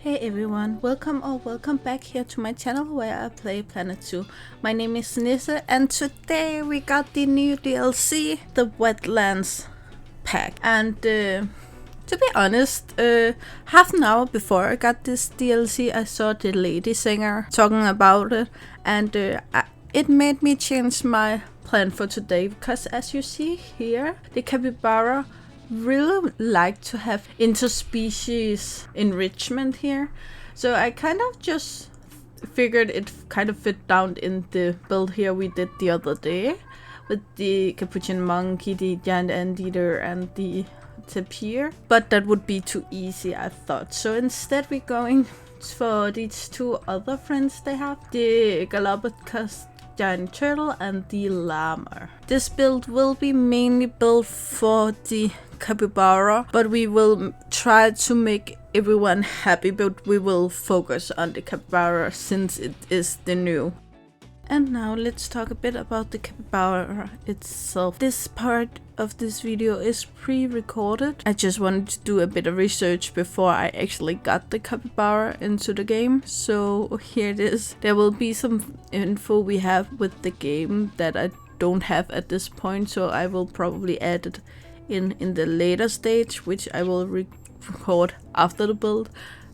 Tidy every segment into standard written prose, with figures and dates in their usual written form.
Hey everyone, welcome back here to my channel where I play Planet 2. My name is Nisse and today we got the new DLC, the Wetlands pack. And to be honest, half an hour before I got this DLC I saw the lady singer talking about it, and it made me change my plan for today, because as you see here, the capybara really like to have interspecies enrichment here, so I kind of just figured it kind of fit down in the build here we did the other day with the capuchin monkey, the giant anteater, and the tapir, but that would be too easy, I thought. So instead we're going for these two other friends they have, the Galapagos giant turtle and the llama. This build will be mainly built for the capybara, but we will try to make everyone happy, but we will focus on the capybara since it is the new. And now let's talk a bit about the capybara itself. This part of this video is pre-recorded. I just wanted to do a bit of research before I actually got the capybara into the game. So here it is. There will be some info we have with the game that I don't have at this point, so I will probably add it in the later stage, which I will record after the build.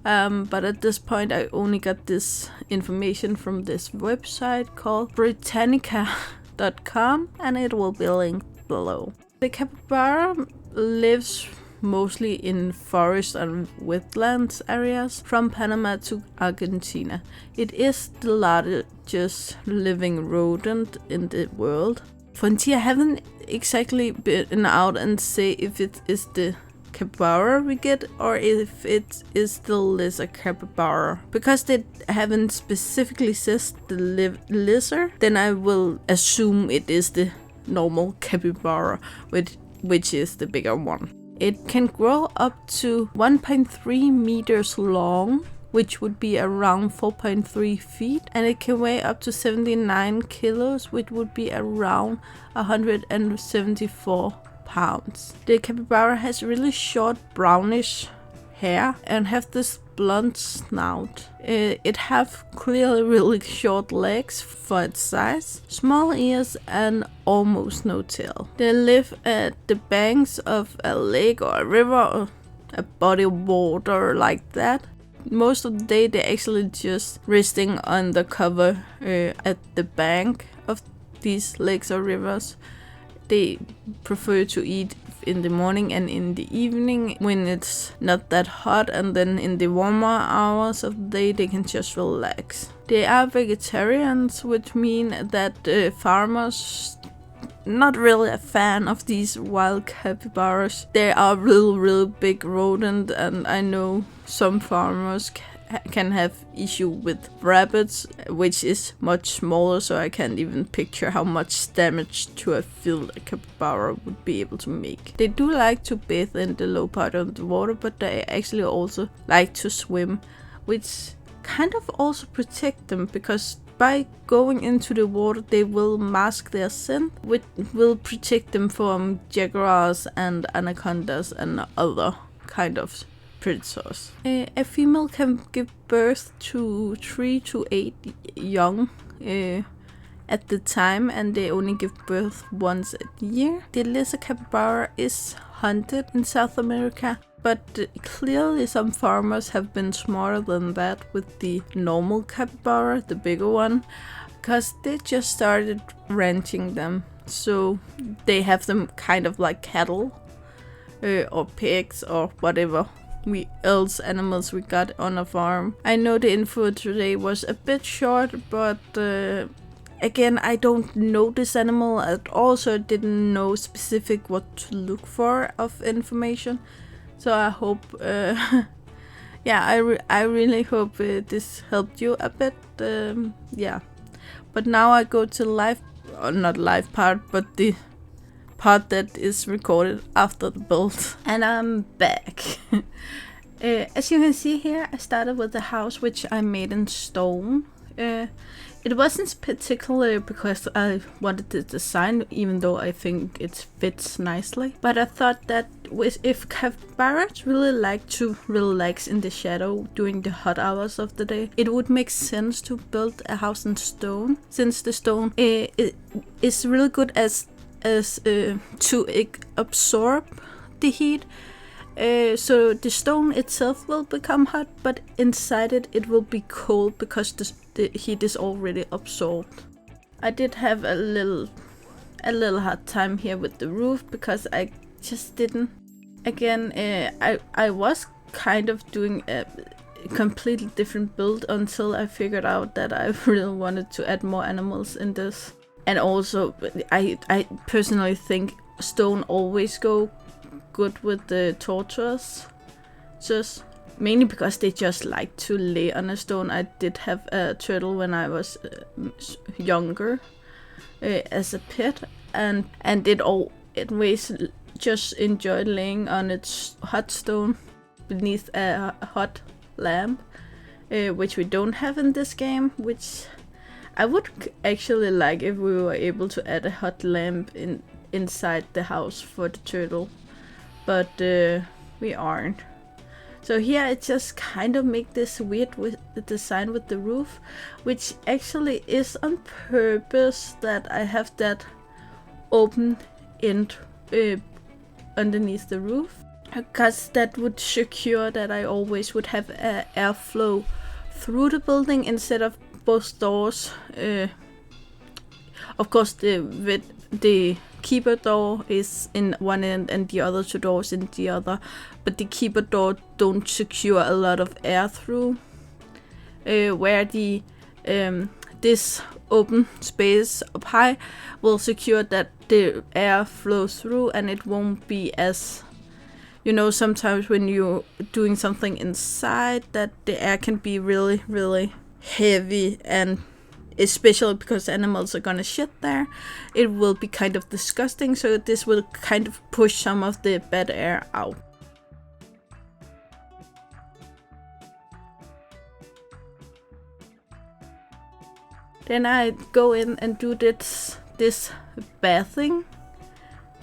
But at this point I only got this information from this website called Britannica.com, and it will be linked below. The capybara lives mostly in forest and wetlands areas from Panama to Argentina. It is the largest living rodent in the world. Frontier haven't exactly been out and say if it is the capybara we get or if it is the lizard capybara. Because they haven't specifically said the lizard, then I will assume it is the normal capybara, which is the bigger one. It can grow up to 1.3 meters long, which would be around 4.3 feet, and it can weigh up to 79 kilos, which would be around 174 pounds. The capybara has really short brownish hair and have this blunt snout. It have clearly really short legs for its size, small ears, and almost no tail. They live at the banks of a lake or a river or a body of water like that. Most of the day they're actually just resting on the cover at the bank of these lakes or rivers. They prefer to eat in the morning and in the evening when it's not that hot, and then in the warmer hours of the day they can just relax. They are vegetarians, which mean that farmers not really a fan of these wild capybaras. They are real big rodent, and I know some farmers can have issue with rabbits, which is much smaller, so I can't even picture how much damage to a field a capybara would be able to make. They do like to bathe in the low part of the water, but they actually also like to swim, which kind of also protect them, because by going into the water they will mask their scent, which will protect them from jaguars and anacondas and other kind of predators. A female can give birth to 3 to 8 young at the time, and they only give birth once a year. The lizard capybara is hunted in South America, but clearly some farmers have been smarter than that with the normal capybara, the bigger one, because they just started ranching them. So they have them kind of like cattle or pigs or whatever else animals we got on a farm. I know the info today was a bit short, but again, I don't know this animal at all, so I didn't know specific what to look for of information. So I hope, yeah, I really hope this helped you a bit. Yeah, but now I go to not live part, but the part that is recorded after the build, and I'm back. As you can see here, I started with the house which I made in stone. It wasn't particularly because I wanted the design, even though I think it fits nicely. But I thought that if capybaras really like to relax in the shadow during the hot hours of the day, it would make sense to build a house in stone, since the stone is really good as to absorb the heat. So the stone itself will become hot, but inside it will be cold because the heat is already absorbed. I did have a little hard time here with the roof because I just didn't. Again, I was kind of doing a completely different build until I figured out that I really wanted to add more animals in this. And also, I personally think stone always go good with the tortoise, just mainly because they just like to lay on a stone. I did have a turtle when I was younger as a pet, and it always just enjoyed laying on its hot stone beneath a hot lamp, which we don't have in this game, which I would actually like if we were able to add a hot lamp inside the house for the turtle, but we aren't. So here I just kind of make this weird with the design with the roof, which actually is on purpose that I have that open end underneath the roof, because that would secure that I always would have airflow through the building instead of both doors. Of course, the keeper door is in one end and the other two doors in the other, but the keeper door don't secure a lot of air through, where the this open space up high will secure that the air flows through, and it won't be as, you know, sometimes when you're doing something inside that the air can be really, really heavy, and especially because animals are gonna shit there, it will be kind of disgusting. So this will kind of push some of the bad air out. Then I go in and do this bathing.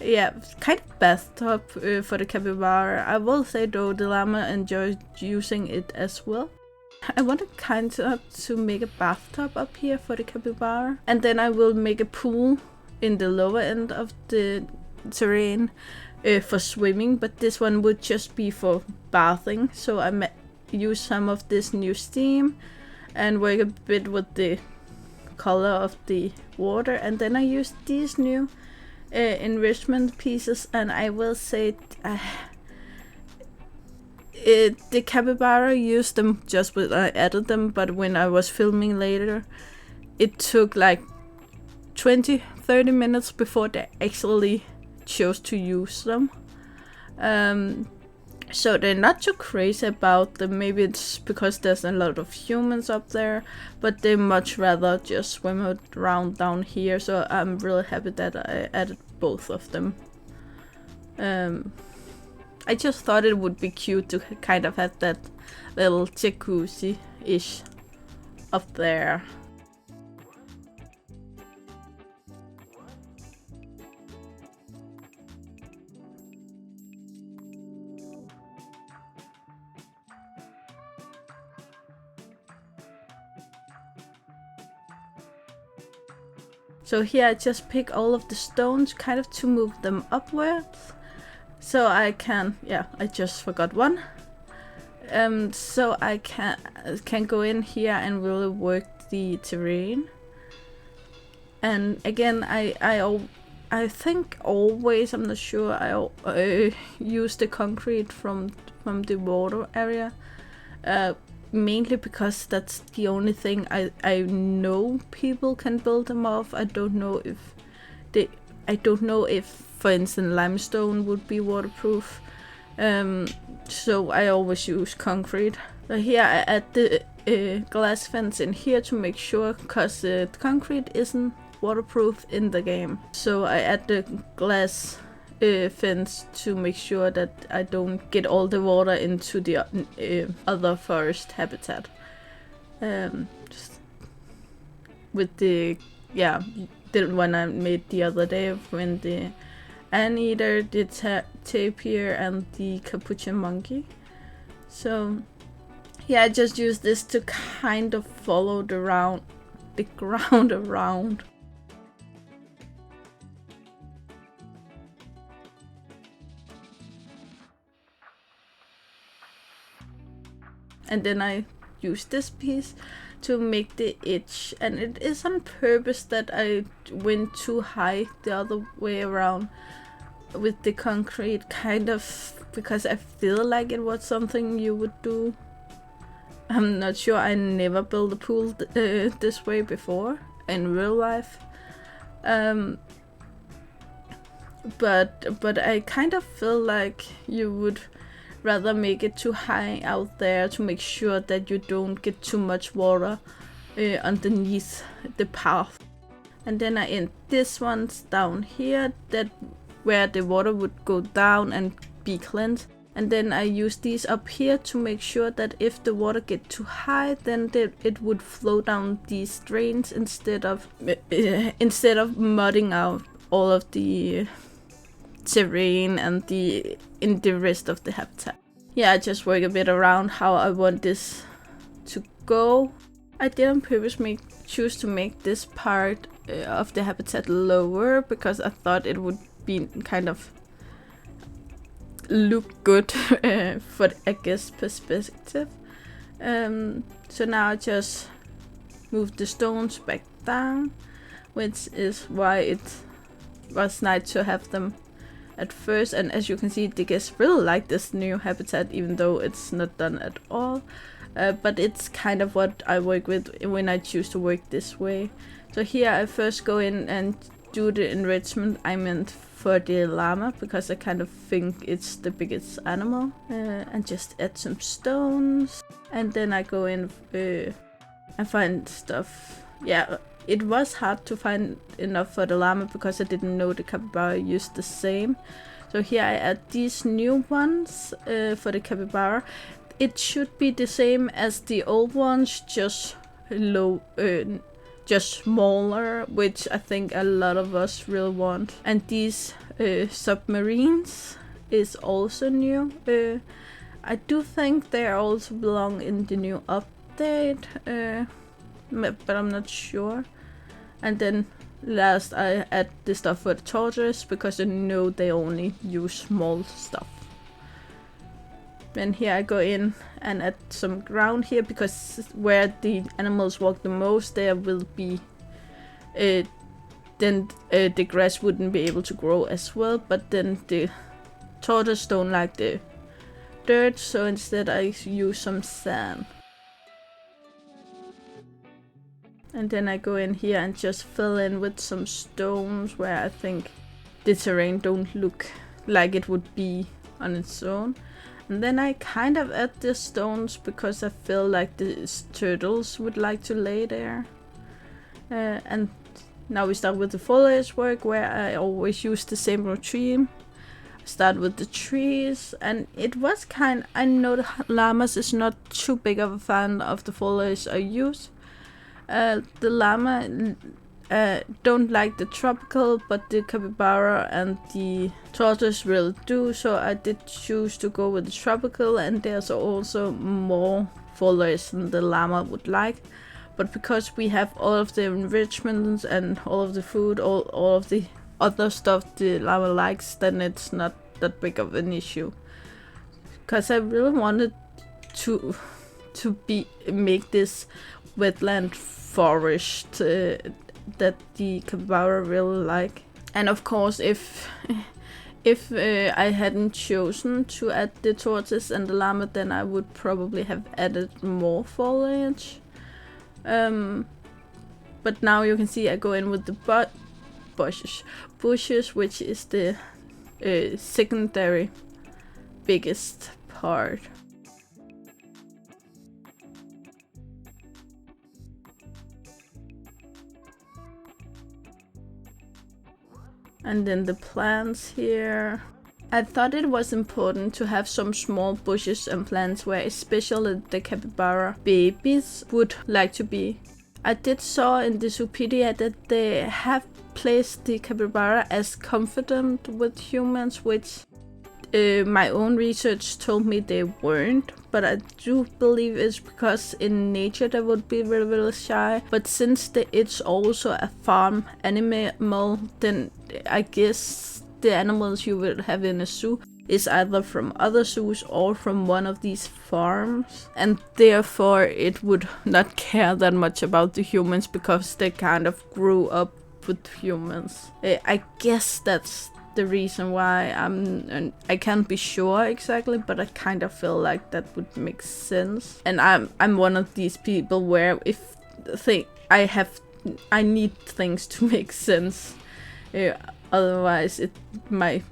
Yeah, kind of bathtub for the capybara. I will say though, the llama enjoys using it as well. I wanted kind of to make a bathtub up here for the capybara, and then I will make a pool in the lower end of the terrain for swimming, but this one would just be for bathing. So I use some of this new steam and work a bit with the color of the water, and then I use these new enrichment pieces, and I will say the capybara used them just when I added them, but when I was filming later, it took like 20-30 minutes before they actually chose to use them. So they're not too crazy about them. Maybe it's because there's a lot of humans up there, but they much rather just swim around down here. So I'm really happy that I added both of them. I just thought it would be cute to kind of have that little jacuzzi-ish up there. So here I just pick all of the stones kind of to move them upwards. So I can, yeah, I just forgot one. So I can go in here and really work the terrain. And again, I think always, I'm not sure, I use the concrete from the water area. Mainly because that's the only thing I know people can build them off. I don't know if for instance limestone would be waterproof. So I always use concrete. So here I add the glass fence in here to make sure, because the concrete isn't waterproof in the game. So I add the glass fence to make sure that I don't get all the water into the other forest habitat. Just with the one I made the other day when the anteater, the tapir, and the capuchin monkey. So yeah, I just use this to kind of follow the ground around. And then I use this piece to make the edge, and it is on purpose that I went too high the other way around with the concrete, kind of because I feel like it was something you would do. I'm not sure, I never built a pool this way before in real life. But I kind of feel like you would rather make it too high out there to make sure that you don't get too much water underneath the path. And then I end this one's down here, that where the water would go down and be cleansed. And then I use these up here to make sure that if the water get too high, then it would flow down these drains instead of mudding out all of the terrain and in the rest of the habitat. Yeah, I just work a bit around how I want this to go. I did on purpose choose to make this part of the habitat lower because I thought it would be kind of look good for a guest perspective. So now I just move the stones back down, which is why it was nice to have them at first. And as you can see, the guests really like this new habitat, even though it's not done at all. But it's kind of what I work with when I choose to work this way. So here I first go in and do the enrichment I meant for the llama, because I kind of think it's the biggest animal, and just add some stones. And then I go in and find stuff. Yeah, it was hard to find enough for the llama because I didn't know the capybara used the same. So here I add these new ones for the capybara. It should be the same as the old ones, just smaller, which I think a lot of us really want. And these submarines is also new. I do think they also belong in the new update, but I'm not sure. And then last I add the stuff for the tortoise, because I know they only use small stuff. Then here I go in and add some ground here, because where the animals walk the most, there will be then the grass wouldn't be able to grow as well. But then the tortoise don't like the dirt, so instead I use some sand. And then I go in here and just fill in with some stones where I think the terrain don't look like it would be on its own. And then I kind of add the stones because I feel like the turtles would like to lay there. And now we start with the foliage work, where I always use the same routine. Start with the trees, and it was I know the llamas is not too big of a fan of the foliage I use. The llama don't like the tropical, but the capybara and the tortoise really do, so I did choose to go with the tropical, and there's also more foliage than the llama would like. But because we have all of the enrichments and all of the food, all of the other stuff the llama likes, then it's not that big of an issue. Because I really wanted to make this wetland forest that the capybara really like. And of course, if I hadn't chosen to add the tortoise and the llama, then I would probably have added more foliage. But now you can see I go in with the bushes, which is the secondary biggest part. And then the plants here. I thought it was important to have some small bushes and plants where especially the capybara babies would like to be. I did saw in the Wikipedia that they have placed the capybara as confident with humans, which my own research told me they weren't, but I do believe it's because in nature they would be really, really shy. But since it's also a farm animal, then I guess the animals you would have in a zoo is either from other zoos or from one of these farms, and therefore it would not care that much about the humans because they kind of grew up with humans. I guess that's the reason why. I can't be sure exactly, but I kind of feel like that would make sense. And I'm one of these people where if I need things to make sense. Otherwise my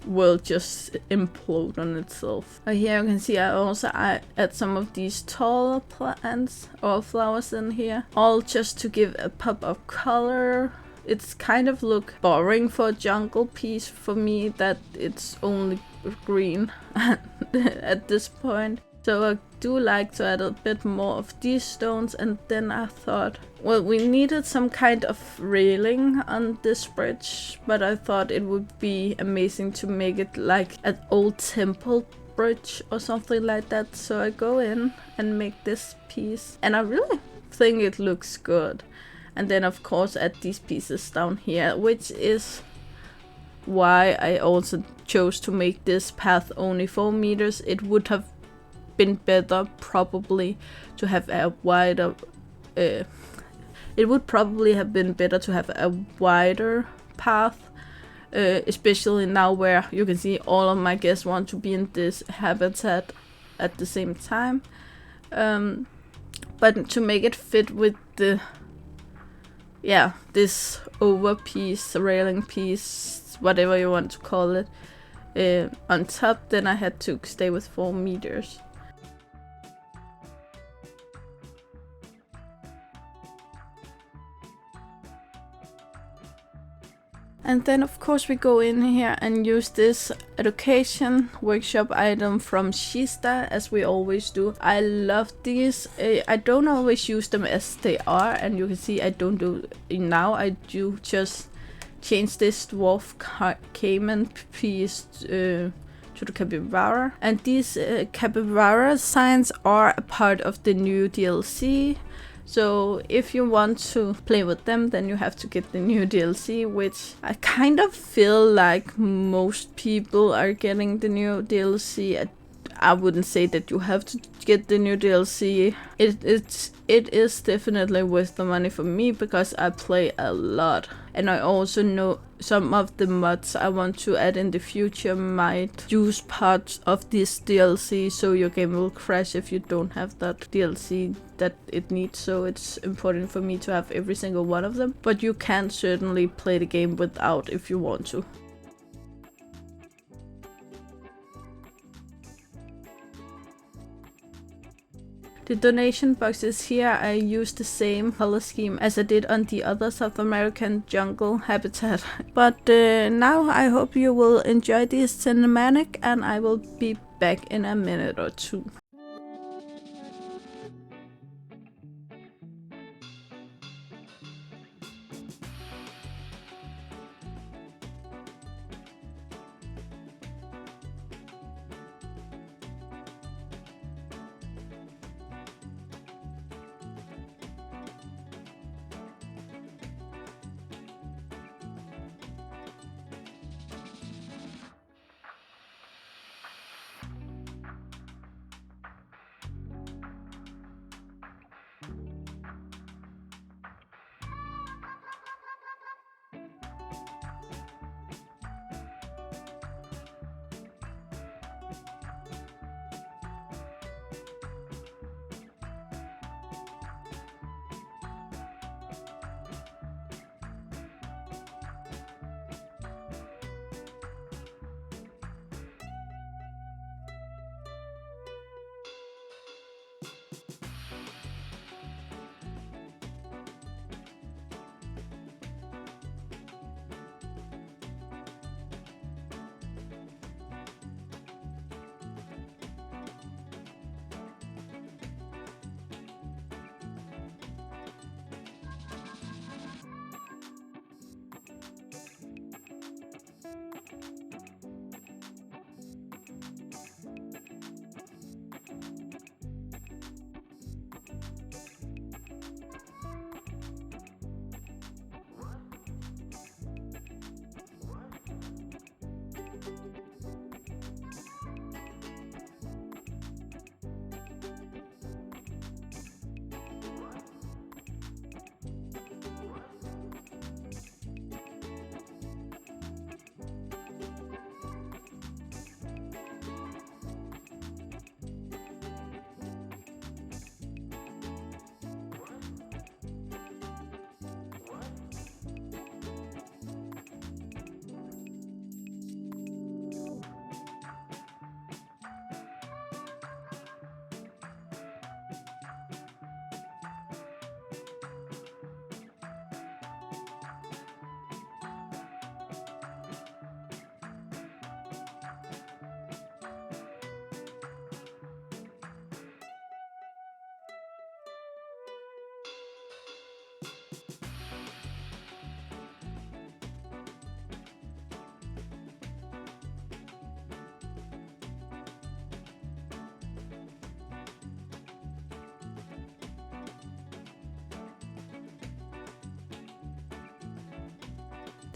world just implode on itself. Here you can see I add some of these taller plants or flowers in here, all just to give a pop of color. It's kind of look boring for a jungle piece for me that it's only green at this point. So I do like to add a bit more of these stones, and then I thought, well, we needed some kind of railing on this bridge, but I thought it would be amazing to make it like an old temple bridge or something like that. So I go in and make this piece, and I really think it looks good. And then of course add these pieces down here, which is why I also chose to make this path only 4 meters. It would have been better probably to have a wider it would probably have been better to have a wider path, especially now where you can see all of my guests want to be in this habitat at the same time, but to make it fit with the this over piece, railing piece, whatever you want to call it, on top, then I had to stay with 4 meters. And then of course we go in here and use this education workshop item from Shesta, as we always do. I love these. I don't always use them as they are, and you can see I don't do it now. I do just change this dwarf caiman piece to the capybara. And these capybara signs are a part of the new DLC. So if you want to play with them, then you have to get the new DLC, which I kind of feel like most people are getting the new DLC. I wouldn't say that you have to get the new DLC. It is definitely worth the money for me because I play a lot. And I also know some of the mods I want to add in the future might use parts of this DLC, so your game will crash if you don't have that DLC that it needs. So it's important for me to have every single one of them, but you can certainly play the game without if you want to. The donation boxes here, I use the same color scheme as I did on the other South American jungle habitat. But now I hope you will enjoy this cinematic, and I will be back in a minute or two.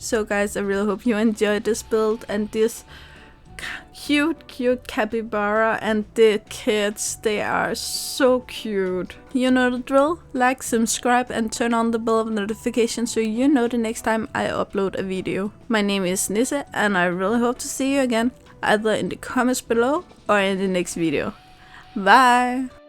So guys, I really hope you enjoyed this build and this cute capybara and the kids. They are so cute. You know the drill. Like, subscribe and turn on the bell of notification so you know the next time I upload a video. My name is Nisse and I really hope to see you again, either in the comments below or in the next video. Bye!